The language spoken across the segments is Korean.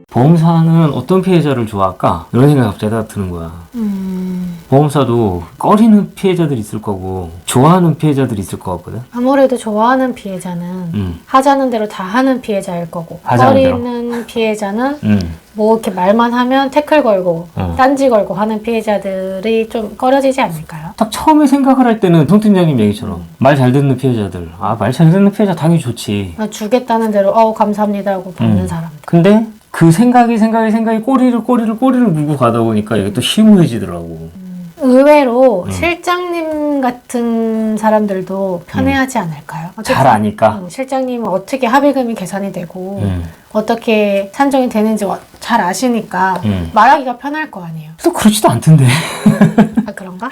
보험사는 어떤 피해자를 좋아할까? 이런 생각이 갑자기 드는 거야. 보험사도 꺼리는 피해자들이 있을 거고 좋아하는 피해자들이 있을 것 같거든. 아무래도 좋아하는 피해자는 하자는 대로 다 하는 피해자일 거고, 꺼리는 피해자는 뭐 이렇게 말만 하면 태클 걸고 딴지 걸고 하는 피해자들이 좀 꺼려지지 않을까요? 딱 처음에 생각을 할 때는 송 팀장님 얘기처럼 말 잘 듣는 피해자들, 말 잘 듣는 피해자 당연히 좋지. 주겠다는 대로 감사합니다 하고 받는 사람. 근데 그 생각이 꼬리를 물고 가다 보니까 이게 또 희무해지더라고. 의외로 실장님 같은 사람들도 편해하지 않을까요? 잘 아니까. 실장님은 어떻게 합의금이 계산이 되고 어떻게 산정이 되는지 잘 아시니까 말하기가 편할 거 아니에요. 또 그렇지도 않던데. 아, 그런가?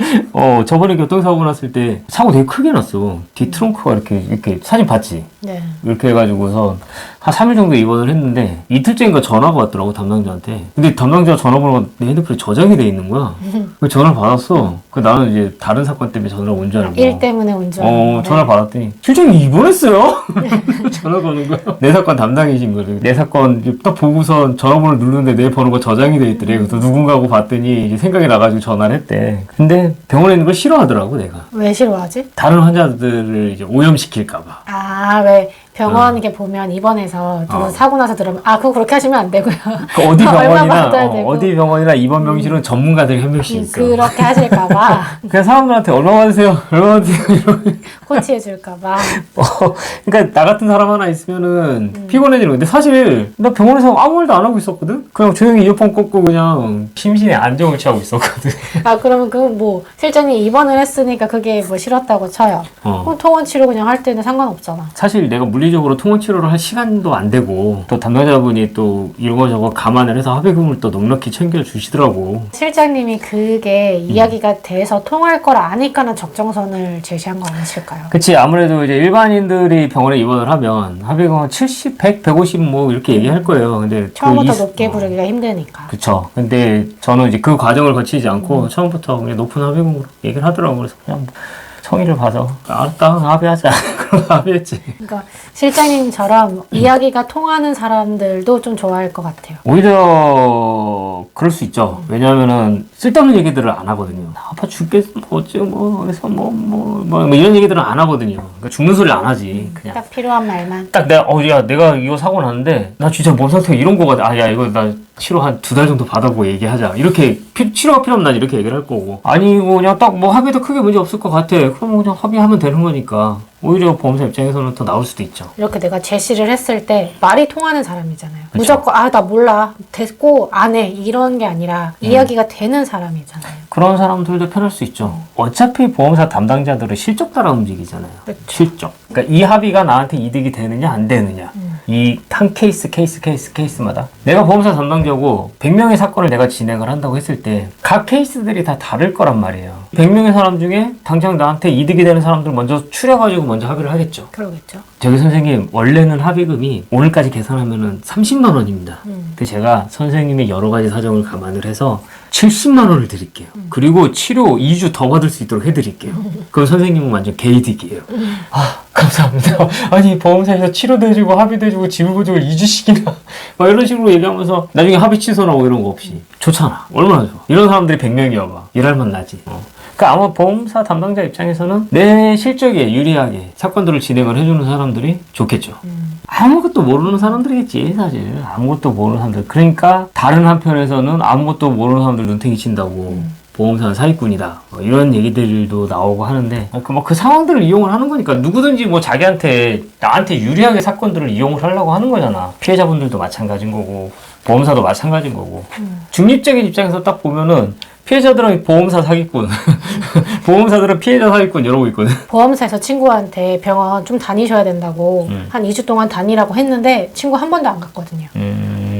저번에 교통사고 났을 때 사고 되게 크게 났어. 뒤 트렁크가 이렇게 사진 봤지? 네. 이렇게 해가지고서 한 3일 정도 입원을 했는데 이틀째인가 전화가 왔더라고, 담당자한테. 근데 담당자 전화번호가 내 핸드폰에 저장이 돼 있는 거야. 그 전화를 받았어. 나는 이제 다른 사건 때문에 전화가 온 줄 알고. 일 때문에 온 줄 알고. 전화를 받았더니 실장님 입원했어요? 전화가 오는 거야. 내 사건 담당이신 거지. 내 사건 딱 보고서 전화번호를 누르는데 내 번호가 저장이 돼 있더래. 그래서 누군가 하고 봤더니 이제 생각이 나가지고 전화를 했대. 근데 병원에 있는 걸 싫어하더라고, 내가. 왜 싫어하지? 다른 환자들을 이제 오염시킬까봐. 왜 병원 이렇게 보면 입원해서 누구 사고 나서 들으면 그거 그렇게 하시면 안 되고요. 어디 얼마 받아야 되고. 어디 병원이나 입원 병실은 전문가들이 한 명씩 있어. 그렇게 하실까봐. 그냥 사람들한테 얼마 받으세요? 얼마 받으세요? 이러면. 코치해줄까봐. 그러니까 나 같은 사람 하나 있으면은 피곤해지는 건데, 사실 나 병원에서 아무 말도 안 하고 있었거든? 그냥 조용히 이어폰 꽂고 그냥 심신의 안정을 취하고 있었거든. 그러면 실장님 입원을 했으니까 그게 싫었다고 쳐요. 그럼 통원 치료 그냥 할 때는 상관없잖아. 사실 내가 물리적으로 통원 치료를 할 시간도 안 되고, 또 담당자분이 또 이런 거 저거 감안을 해서 합의금을 또 넉넉히 챙겨주시더라고. 실장님이 그게 이야기가 돼서 통할 걸 아니까는 적정선을 제시한 거 아니실까요? 그치. 아무래도 이제 일반인들이 병원에 입원을 하면 합의금은 70, 100, 150 뭐 이렇게 얘기할 거예요. 근데 처음부터 높게 부르기가 힘드니까. 그쵸. 근데 저는 이제 그 과정을 거치지 않고 처음부터 그냥 높은 합의금으로 얘기를 하더라고. 그래서 그냥 성의를 봐서 알았다, 합의하자. 그럼 합의했지. 그러니까 실장님처럼 이야기가 통하는 사람들도 좀 좋아할 것 같아요. 오히려 그럴 수 있죠. 왜냐하면은 쓸데없는 얘기들을 안 하거든요. 아파 죽겠어, 그래서 이런 얘기들은 안 하거든요. 그러니까 죽는 소리 안 하지. 그냥 딱 필요한 말만. 딱 내가 이거 사고 났는데 나 진짜 몸 상태가 이런 거가 야 이거 나 치료 한 2달 정도 받아보고 얘기하자. 이렇게 치료가 필요하면 난 이렇게 얘기를 할 거고, 아니고 그냥 딱 합의도 크게 문제 없을 것 같아. 그럼 그냥 합의하면 되는 거니까. 오히려 보험사 입장에서는 더 나올 수도 있죠. 이렇게 내가 제시를 했을 때 말이 통하는 사람이잖아요. 그쵸. 무조건 나 몰라, 됐고 안 해, 이런 게 아니라 이야기가 되는 사람이잖아요. 그런 사람들도 편할 수 있죠. 어차피 보험사 담당자들은 실적 따라 움직이잖아요. 그쵸. 실적. 그러니까 이 합의가 나한테 이득이 되느냐 안 되느냐. 이 한 케이스마다 내가 보험사 담당자고 100명의 사건을 내가 진행을 한다고 했을 때 각 케이스들이 다 다를 거란 말이에요. 100명의 사람 중에 당장 나한테 이득이 되는 사람들 먼저 추려가지고 먼저 합의를 하겠죠. 그러겠죠. 저기 선생님, 원래는 합의금이 오늘까지 계산하면은 30만 원입니다. 근데 제가 선생님의 여러 가지 사정을 감안을 해서 70만 원을 드릴게요. 그리고 치료 2주 더 받을 수 있도록 해드릴게요. 그럼 선생님은 완전 개이득이에요. 감사합니다. 아니, 보험사에서 치료도 해주고 합의도 해주고 지불보증을 2주씩이나 막 이런 식으로 얘기하면서 나중에 합의 취소나고 이런 거 없이 좋잖아. 얼마나 좋아. 이런 사람들이 100명이어봐. 일할 만 나지. 그러니까 아마 보험사 담당자 입장에서는 내 실적에 유리하게 사건들을 진행을 해주는 사람들이 좋겠죠. 아무것도 모르는 사람들이겠지, 사실. 아무것도 모르는 사람들. 그러니까 다른 한편에서는 아무것도 모르는 사람들 눈탱이 친다고 보험사는 사기꾼이다, 이런 얘기들도 나오고 하는데, 그 상황들을 이용을 하는 거니까 누구든지 나한테 유리하게 사건들을 이용을 하려고 하는 거잖아. 피해자분들도 마찬가지인 거고 보험사도 마찬가지인 거고. 중립적인 입장에서 딱 보면은 피해자들은 보험사 사기꾼, 보험사들은 피해자 사기꾼 이러고 있거든. 보험사에서 친구한테 병원 좀 다니셔야 된다고 한 2주 동안 다니라고 했는데 친구 한 번도 안 갔거든요.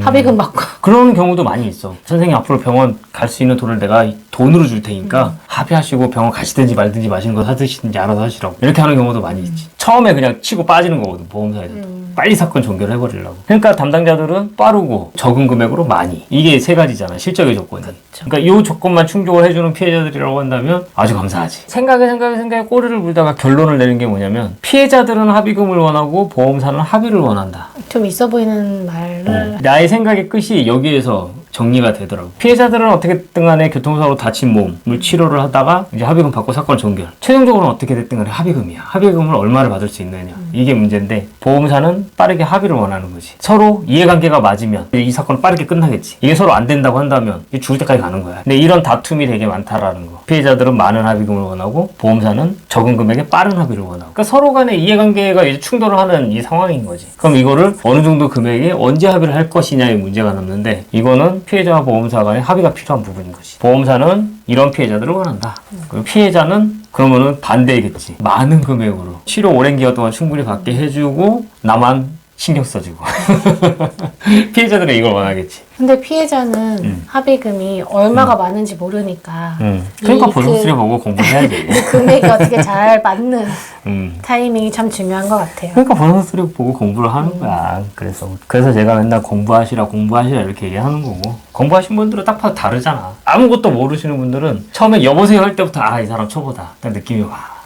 합의금 받고. 그런 경우도 많이 있어. 선생님 앞으로 병원 갈 수 있는 돈을 내가 돈으로 줄 테니까 합의하시고 병원 가시든지 말든지 맛있는 거 사드시든지 알아서 하시라고 이렇게 하는 경우도 많이 있지. 처음에 그냥 치고 빠지는 거거든, 보험사에서. 빨리 사건 종결을 해버리려고. 그러니까 담당자들은 빠르고 적은 금액으로 많이. 이게 세 가지잖아, 실적의 조건이. 그러니까 이 조건만 충족을 해주는 피해자들이라고 한다면 아주 감사하지. 생각에 꼬리를 물다가 결론을 내는 게 뭐냐면, 피해자들은 합의금을 원하고 보험사는 합의를 원한다. 좀 있어 보이는 말을 나의 생각의 끝이 여기에서 정리가 되더라고. 피해자들은 어떻게든 간에 교통사고로 다친 몸을 치료를 하다가 이제 합의금 받고 사건 종결. 최종적으로는 어떻게 됐든 간에 합의금이야. 합의금을 얼마를 받을 수 있느냐. 이게 문제인데, 보험사는 빠르게 합의를 원하는 거지. 서로 이해관계가 맞으면 이 사건은 빠르게 끝나겠지. 이게 서로 안 된다고 한다면 이게 죽을 때까지 가는 거야. 근데 이런 다툼이 되게 많다라는 거. 피해자들은 많은 합의금을 원하고 보험사는 적은 금액에 빠른 합의를 원하고. 그러니까 서로 간에 이해관계가 이제 충돌을 하는 이 상황인 거지. 그럼 이거를 어느 정도 금액에 언제 합의를 할 것이냐의 문제가 남는데, 이거는 피해자와 보험사 간의 합의가 필요한 부분인 거지. 보험사는 이런 피해자들을 원한다. 그리고 피해자는 그러면은 반대이겠지. 많은 금액으로 치료 오랜 기간 동안 충분히 받게 해주고 나만 신경 써주고. 피해자들은 이걸 원하겠지. 근데 피해자는 합의금이 얼마가 많은지 모르니까 그러니까 보험수리 보고 공부해야 돼. 금액이 어떻게 잘 맞는 타이밍이 참 중요한 것 같아요. 그러니까 보험수리 보고 공부를 하는 거야. 그래서 제가 맨날 공부하시라 이렇게 얘기하는 거고, 공부하신 분들은 딱 봐도 다르잖아. 아무것도 모르시는 분들은 처음에 여보세요 할 때부터 이 사람 초보다. 딱 느낌이 와.